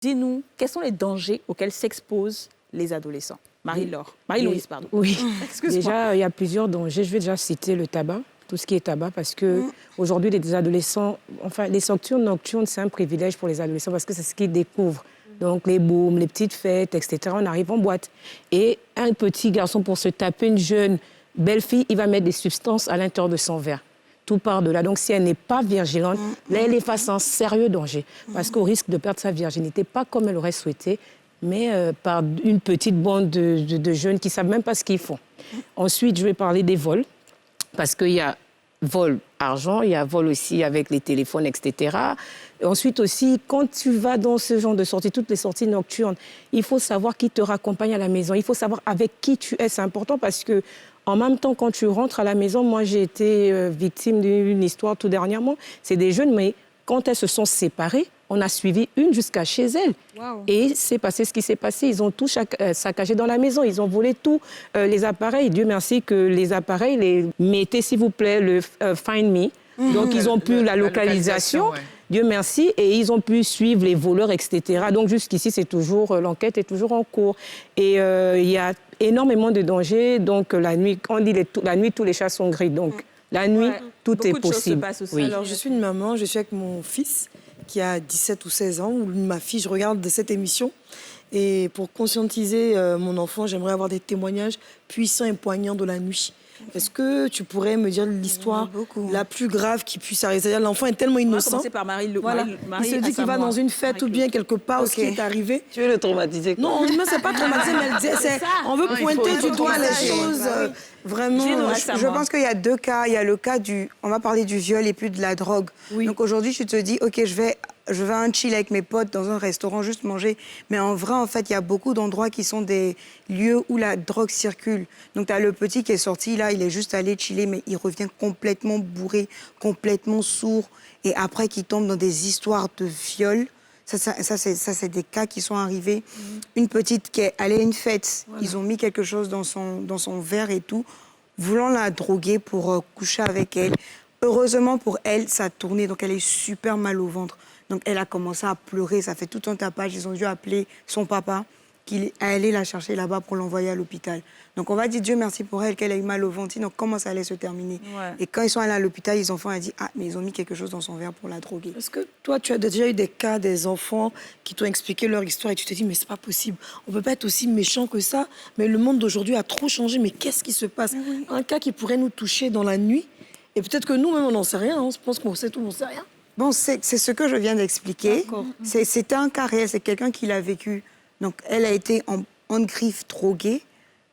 Dis-nous, quels sont les dangers auxquels s'exposent les adolescents? Marie-Louise, pardon. Oui, Excuse-moi. déjà, il y a plusieurs dangers. Je vais déjà citer le tabac, tout ce qui est tabac, parce que aujourd'hui, les adolescents, enfin, les sorties nocturnes, c'est un privilège pour les adolescents parce que c'est ce qu'ils découvrent. Donc, les booms, les petites fêtes, etc., on arrive en boîte. Et un petit garçon, pour se taper une jeune belle fille, il va mettre des substances à l'intérieur de son verre. Tout part de là. Donc, si elle n'est pas vigilante, là, elle est face à un sérieux danger. Parce qu'au risque de perdre sa virginité, pas comme elle aurait souhaité, mais par une petite bande de jeunes qui ne savent même pas ce qu'ils font. Ensuite, je vais parler des vols, parce qu'il y a vol argent, il y a vol aussi avec les téléphones, etc. Et ensuite aussi, quand tu vas dans ce genre de sorties, toutes les sorties nocturnes, il faut savoir qui te raccompagne à la maison, il faut savoir avec qui tu es, c'est important parce que en même temps, quand tu rentres à la maison, moi j'ai été victime d'une histoire tout dernièrement, c'est des jeunes, mais quand elles se sont séparées, on a suivi une jusqu'à chez elle. Wow. Et c'est passé ce qui s'est passé. Ils ont tout saccagé dans la maison. Ils ont volé tous les appareils. Dieu merci que les appareils, mettez s'il vous plaît le Find Me. Donc ils ont pu la localisation. Ouais. Dieu merci. Et ils ont pu suivre les voleurs, etc. Donc jusqu'ici, c'est toujours, l'enquête est toujours en cours. Et il y a énormément de dangers. Donc la nuit, on dit la nuit, tous les chats sont gris. Donc la nuit, tout beaucoup est possible. Oui. Alors je suis une maman, je suis avec mon fils qui a 17 ou 16 ans, ou ma fille, je regarde cette émission. Et pour conscientiser mon enfant, j'aimerais avoir des témoignages puissants et poignants de la nuit. Est-ce que tu pourrais me dire l'histoire la plus grave qui puisse arriver? C'est-à-dire l'enfant est tellement innocent. On va commencer par Marie. Voilà. Il se dit qu'il va dans une fête ou bien quelque part où ce qui est arrivé. Tu veux le traumatiser? Non, c'est pas traumatiser, mais on veut pointer du doigt les choses. Vraiment, je pense qu'il y a deux cas. Il y a le cas on va parler du viol et puis de la drogue. Oui. Donc aujourd'hui, tu te dis, OK, je vais un chill avec mes potes dans un restaurant, juste manger. Mais en vrai, en fait, il y a beaucoup d'endroits qui sont des lieux où la drogue circule. Donc tu as le petit qui est sorti, là, il est juste allé chiller, mais il revient complètement bourré, complètement sourd. Et après, qu'il tombe dans des histoires de viol. Ça c'est des cas qui sont arrivés. Une petite qui est allée à une fête, ils ont mis quelque chose dans son verre et tout, voulant la droguer pour coucher avec elle. Heureusement pour elle, ça a tourné, donc elle est super mal au ventre. Donc elle a commencé à pleurer, ça fait tout un tapage. Ils ont dû appeler son papa, qu'il est allé la chercher là-bas pour l'envoyer à l'hôpital. Donc on va dire Dieu merci pour elle, qu'elle a eu mal au ventre, donc comment ça allait se terminer. Et quand ils sont allés à l'hôpital, les enfants ont dit, ah, mais ils ont mis quelque chose dans son verre pour la droguer. Est-ce que toi, tu as déjà eu des cas, des enfants qui t'ont expliqué leur histoire et tu te dis, mais c'est pas possible, on peut pas être aussi méchant que ça, mais le monde d'aujourd'hui a trop changé, mais qu'est-ce qui se passe? Un cas qui pourrait nous toucher dans la nuit, et peut-être que nous-mêmes, on n'en sait rien, on pense qu'on sait tout, on ne sait rien. Bon, c'est ce que je viens d'expliquer. C'était un cas réel, c'est quelqu'un qui l'a vécu. Donc, elle a été en griffe droguée,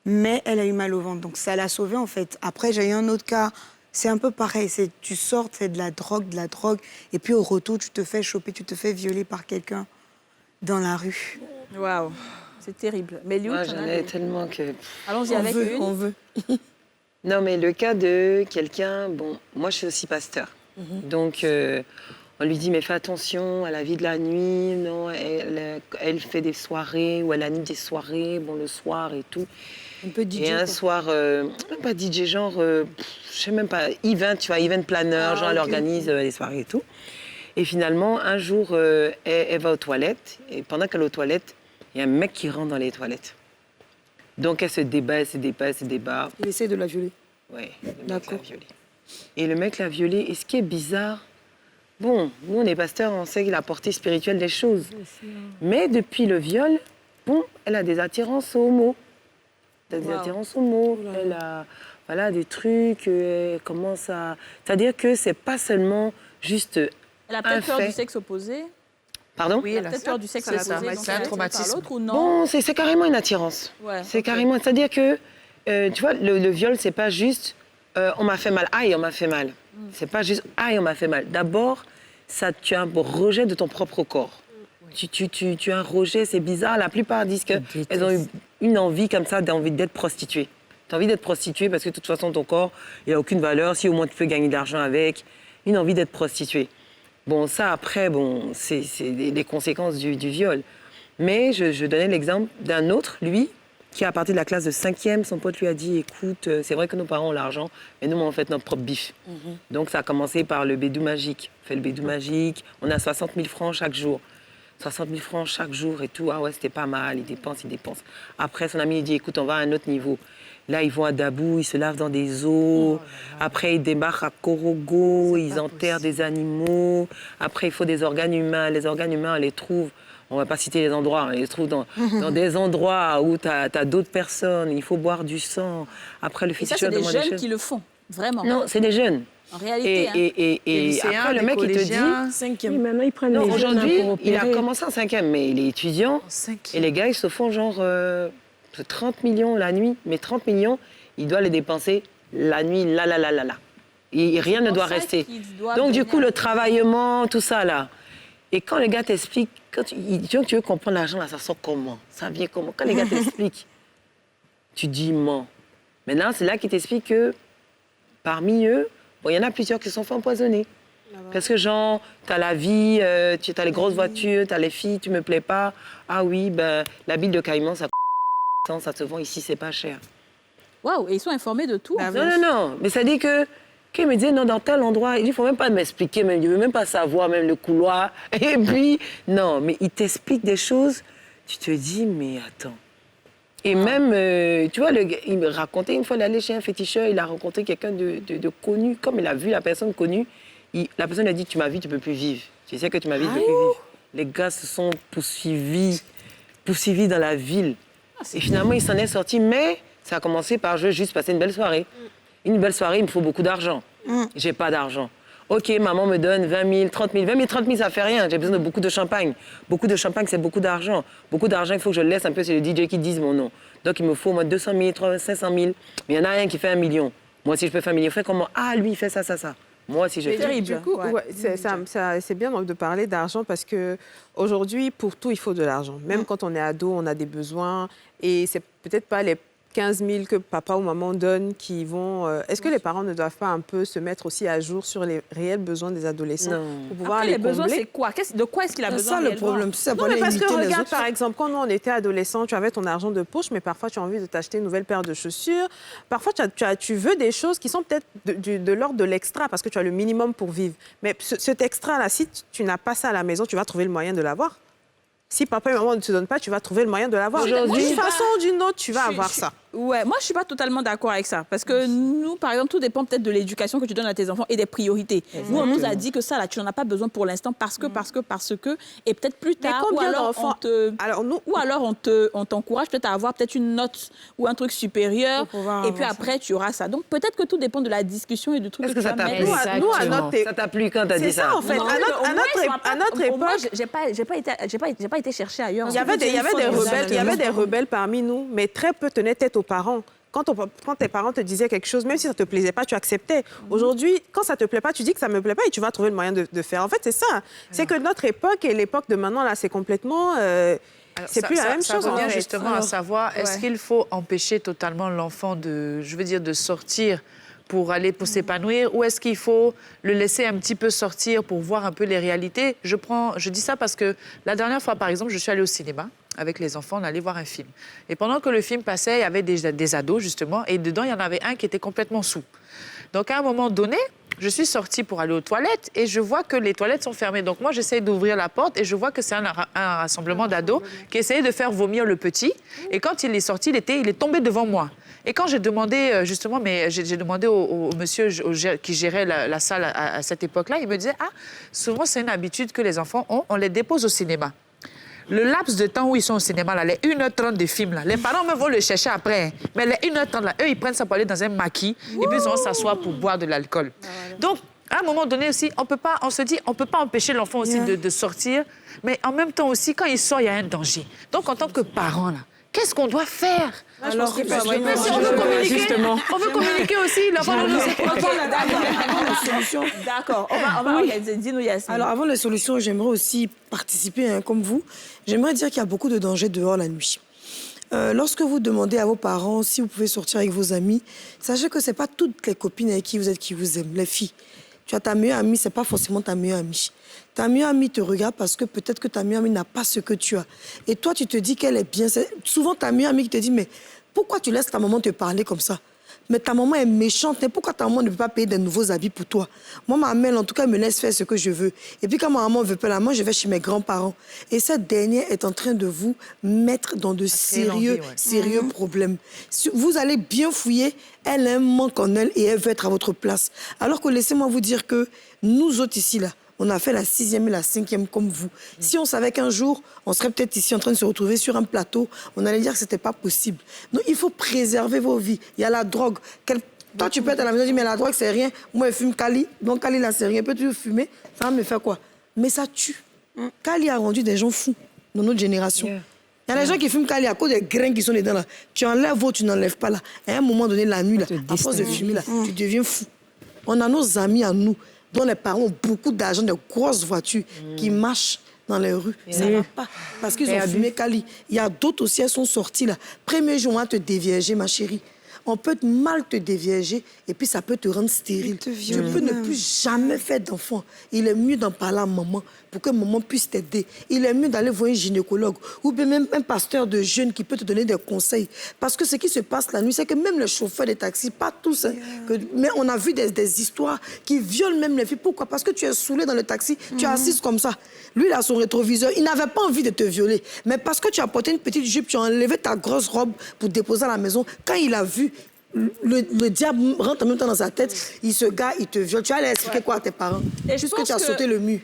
mais elle a eu mal au ventre. Donc, ça l'a sauvée, en fait. Après, j'ai eu un autre cas. C'est un peu pareil. Tu sors, c'est de la drogue. Et puis, au retour, tu te fais choper, tu te fais violer par quelqu'un dans la rue. Waouh, c'est terrible. Mais Liu, j'en ai tellement que... Allons-y avec une. On veut. Non, mais le cas de quelqu'un... Bon, moi, je suis aussi pasteur. Donc... on lui dit, mais fais attention à la vie de la nuit. Non, elle fait des soirées ou elle anime des soirées, bon, le soir et tout. Un peu DJ. Et un soir, pas DJ, genre, je sais même pas, event, tu vois, event planner, genre, elle organise les soirées et tout. Et finalement, un jour, elle va aux toilettes. Et pendant qu'elle est aux toilettes, il y a un mec qui rentre dans les toilettes. Donc, elle se débat. Il essaie de la violer. Oui, le mec l'a violée. Et le mec l'a violée. Et ce qui est bizarre, bon, nous, on est pasteurs, on sait la portée spirituelle des choses. Mais depuis le viol, bon, elle a des attirances homo. Des attirances homo. Elle a, voilà, des trucs, elle commence à... C'est-à-dire que c'est pas seulement juste elle a peut-être peur du sexe opposé. Pardon? Oui, elle a peut-être peur du sexe opposé. C'est un traumatisme. Ou non? Bon, c'est carrément une attirance. Ouais, c'est carrément... C'est-à-dire que, tu vois, le viol, c'est pas juste... on m'a fait mal, aïe, on m'a fait mal. C'est pas juste, aïe, on m'a fait mal. D'abord, tu as un rejet de ton propre corps. Tu as un rejet, c'est bizarre. La plupart disent qu'elles ont eu une envie comme ça, d'envie d'être prostituée. Tu as envie d'être prostituée parce que de toute façon, ton corps, il n'a aucune valeur. Si au moins tu peux gagner de l'argent avec, une envie d'être prostituée. Bon, ça, après, bon, c'est les conséquences du viol. Mais je donnais l'exemple d'un autre, lui, qui, à partir de la classe de 5e, son pote lui a dit, écoute, c'est vrai que nos parents ont l'argent, mais nous, on fait notre propre bif. Donc, ça a commencé par le bédou magique. On fait le bédou magique, on a 60 000 francs chaque jour. 60 000 francs chaque jour et tout. Ah ouais, c'était pas mal, il dépense. Après, son ami, il dit, écoute, on va à un autre niveau. Là, ils vont à Dabou, ils se lavent dans des eaux. Après, ils débarquent à Korogo, ils enterrent des animaux. Après, il faut des organes humains. Les organes humains, on les trouve, on ne va pas citer les endroits, on les trouve dans des endroits où tu as d'autres personnes. Il faut boire du sang. Après, le Et ça, féticheur c'est des demande des jeunes choses. qui le font, vraiment. Non, c'est des jeunes. En réalité. Et après, le mec, il te dit... Oui, maintenant, ils prennent Non, les jeunes aujourd'hui, pour il a opérer. commencé en 5e, mais il est étudiant. Et les gars, ils se font genre 30 millions la nuit. Mais 30 millions, il doit les dépenser la nuit, là. Et rien ne doit rester. Donc, du coup, le travaillement, tout ça, là. Et quand les gars t'expliquent, quand tu veux comprendre l'argent, là, ça sort comment? Ça vient comment? Quand les gars t'expliquent, tu dis mens. Maintenant, c'est là qu'ils t'expliquent que parmi eux, bon, il y en a plusieurs qui se sont fait empoisonner. Parce que genre, t'as la vie, tu as les grosses voitures, t'as les filles, tu me plais pas. Ah oui, ben, la bille de Caïman, ça se vend ici, c'est pas cher. Waouh, et ils sont informés de tout. en fait. Non. Mais ça dit que, qu'il me disait, non, dans tel endroit, il ne faut même pas m'expliquer, même, il ne veut même pas savoir, même le couloir. Et puis, non, mais il t'explique des choses, tu te dis, mais attends. Et même, tu vois, il me racontait, une fois, il allait chez un féticheur, il a rencontré quelqu'un de connu. Comme il a vu la personne connue, la personne lui a dit, tu m'as vu, tu ne peux plus vivre. Tu sais que tu m'as vu, tu ne peux plus vivre. Les gars se sont poursuivis dans la ville. Et finalement, il s'en est sorti, mais ça a commencé par je veux juste passer une belle soirée. Une belle soirée, il me faut beaucoup d'argent. J'ai pas d'argent. OK, maman me donne 20 000, 30 000. 20 000, 30 000, ça fait rien. J'ai besoin de beaucoup de champagne. Beaucoup de champagne, c'est beaucoup d'argent. Beaucoup d'argent, il faut que je le laisse un peu, c'est le DJ qui dise mon nom. Donc, il me faut au moins 200 000, 300 000, 500 000. Mais il y en a un qui fait 1 million. Moi, si je peux faire 1 million, fait comment? Ah, lui, il fait ça. Moi, si je fais. Terrible. Du coup, c'est bien donc, de parler d'argent parce qu'aujourd'hui, pour tout, il faut de l'argent. Même quand on est ado, on a des besoins et c'est peut-être pas les 15 000 que papa ou maman donne qui vont... Est-ce que les parents ne doivent pas un peu se mettre aussi à jour sur les réels besoins des adolescents pour pouvoir Après, les les besoins, combler? c'est quoi? De quoi est-ce qu'il a C'est besoin ça le réellement? problème. Ça Non, mais parce que regarde, par exemple, quand nous, on était adolescents, tu avais ton argent de poche, mais parfois, tu as envie de t'acheter une nouvelle paire de chaussures. Parfois, tu veux des choses qui sont peut-être de l'ordre de l'extra, parce que tu as le minimum pour vivre. Mais cet extra-là, si tu n'as pas ça à la maison, tu vas trouver le moyen de l'avoir. Si papa et maman ne te donnent pas, tu vas trouver le moyen de l'avoir. Aujourd'hui, D'une façon ou d'une autre, tu vas avoir ça. Ouais, moi, je suis pas totalement d'accord avec ça. Parce que nous, par exemple, tout dépend peut-être de l'éducation que tu donnes à tes enfants et des priorités. Nous, on nous a dit que ça, là, tu n'en as pas besoin pour l'instant parce que, et peut-être plus tard, ou alors on t'encourage peut-être à avoir peut-être une note ou un truc supérieur, et puis après, tu auras ça. Donc, peut-être que tout dépend de la discussion et du truc Est-ce que ça t'a plu? Nous, à notre Ça t'a plu quand t'as dit ça? C'est ça, en fait. À notre époque... J'ai pas été chercher ailleurs. Il y avait des rebelles parmi nous, mais très peu tenaient tête aux parents. Quand tes parents te disaient quelque chose, même si ça ne te plaisait pas, tu acceptais. Aujourd'hui, quand ça ne te plaît pas, tu dis que ça ne me plaît pas et tu vas trouver le moyen de faire. En fait, c'est ça. C'est que notre époque et l'époque de maintenant, là, c'est complètement... c'est plus la même chose. Ça revient en fait. justement à savoir, est-ce qu'il faut empêcher totalement l'enfant de sortir pour s'épanouir, ou est-ce qu'il faut le laisser un petit peu sortir pour voir un peu les réalités? Je dis ça parce que la dernière fois, par exemple, je suis allée au cinéma avec les enfants, on allait voir un film. Et pendant que le film passait, il y avait des ados, justement, et dedans, il y en avait un qui était complètement saoul. Donc, à un moment donné, je suis sortie pour aller aux toilettes et je vois que les toilettes sont fermées. Donc, moi, j'essaie d'ouvrir la porte et je vois que c'est un rassemblement d'ados qui essayait de faire vomir le petit. Et quand il est sorti, il est tombé devant moi. Et quand j'ai demandé, justement, j'ai demandé au monsieur qui gérait la salle à cette époque-là, il me disait, souvent, c'est une habitude que les enfants ont, on les dépose au cinéma. Le laps de temps où ils sont au cinéma, là, les 1h30 de film, là, les parents même vont le chercher après. Mais les 1h30, là, eux, ils prennent ça pour aller dans un maquis et puis ils vont s'asseoir pour boire de l'alcool. Donc, à un moment donné aussi, on se dit, on ne peut pas empêcher l'enfant aussi de sortir, mais en même temps aussi, quand il sort, il y a un danger. Donc, en tant que parent, là, qu'est-ce qu'on doit faire? Alors, on veut communiquer aussi. D'accord, on va organiser. Dis-nous, Yasmine. Alors, avant les solutions, j'aimerais aussi participer, comme vous. J'aimerais dire qu'il y a beaucoup de dangers dehors la nuit. Lorsque vous demandez à vos parents si vous pouvez sortir avec vos amis, sachez que ce n'est pas toutes les copines avec qui vous êtes qui vous aiment, les filles. Tu as ta meilleure amie, ce n'est pas forcément ta meilleure amie. Ta meilleure amie te regarde parce que peut-être que ta meilleure amie n'a pas ce que tu as. Et toi, tu te dis qu'elle est bien. C'est souvent ta meilleure amie qui te dit, mais pourquoi tu laisses ta maman te parler comme ça? mais ta maman est méchante. Et pourquoi ta maman ne peut pas payer des nouveaux habits pour toi? Moi, ma mère, en tout cas, me laisse faire ce que je veux. Et puis, quand ma maman ne veut pas la main, je vais chez mes grands-parents. Et cette dernière est en train de vous mettre dans de sérieux problèmes. Si vous allez bien fouiller, elle a un manque en elle et elle veut être à votre place. Alors que laissez-moi vous dire que nous autres ici, là, on a fait la 6e et la 5e comme vous. Si on savait qu'un jour, on serait peut-être ici en train de se retrouver sur un plateau, on allait dire que ce n'était pas possible. Donc, il faut préserver vos vies. Il y a la drogue. Toi, tu peux être à la maison et dire, mais la drogue, c'est rien. Moi, je fume Kali. Donc, Kali, là, c'est rien. Peux-tu fumer? Ça va me faire quoi? Mais ça tue. Kali a rendu des gens fous dans notre génération. Il y a des gens qui fument Kali à cause des grains qui sont dedans, là. Tu enlèves ou tu n'enlèves pas, là. À un moment donné, la nuit, là, à force de fumer, là, tu deviens fou. On a nos amis à nous, dont les parents ont beaucoup d'argent, de grosses voitures, qui marchent dans les rues. Ça ne va pas, parce qu'ils ont fumé Kali. Il y a d'autres aussi, elles sont sorties là. Premier jour, on va te dévierger, ma chérie. On peut mal te dévierger et puis ça peut te rendre stérile. Tu peux ne plus jamais faire d'enfant. Il est mieux d'en parler à maman pour que maman puisse t'aider. Il est mieux d'aller voir un gynécologue ou bien même un pasteur de jeunes qui peut te donner des conseils. Parce que ce qui se passe la nuit, c'est que même les chauffeurs des taxis, pas tous, hein, mais on a vu des histoires qui violent même les filles. Pourquoi? Parce que tu es saoulé dans le taxi, tu es assise comme ça. Lui, il a son rétroviseur. Il n'avait pas envie de te violer. Mais parce que tu as porté une petite jupe, tu as enlevé ta grosse robe pour déposer à la maison. Quand il a vu, le diable rentre en même temps dans sa tête, il se gare, il te viole. Tu vas aller expliquer quoi à tes parents? Puisque tu as sauté le mur.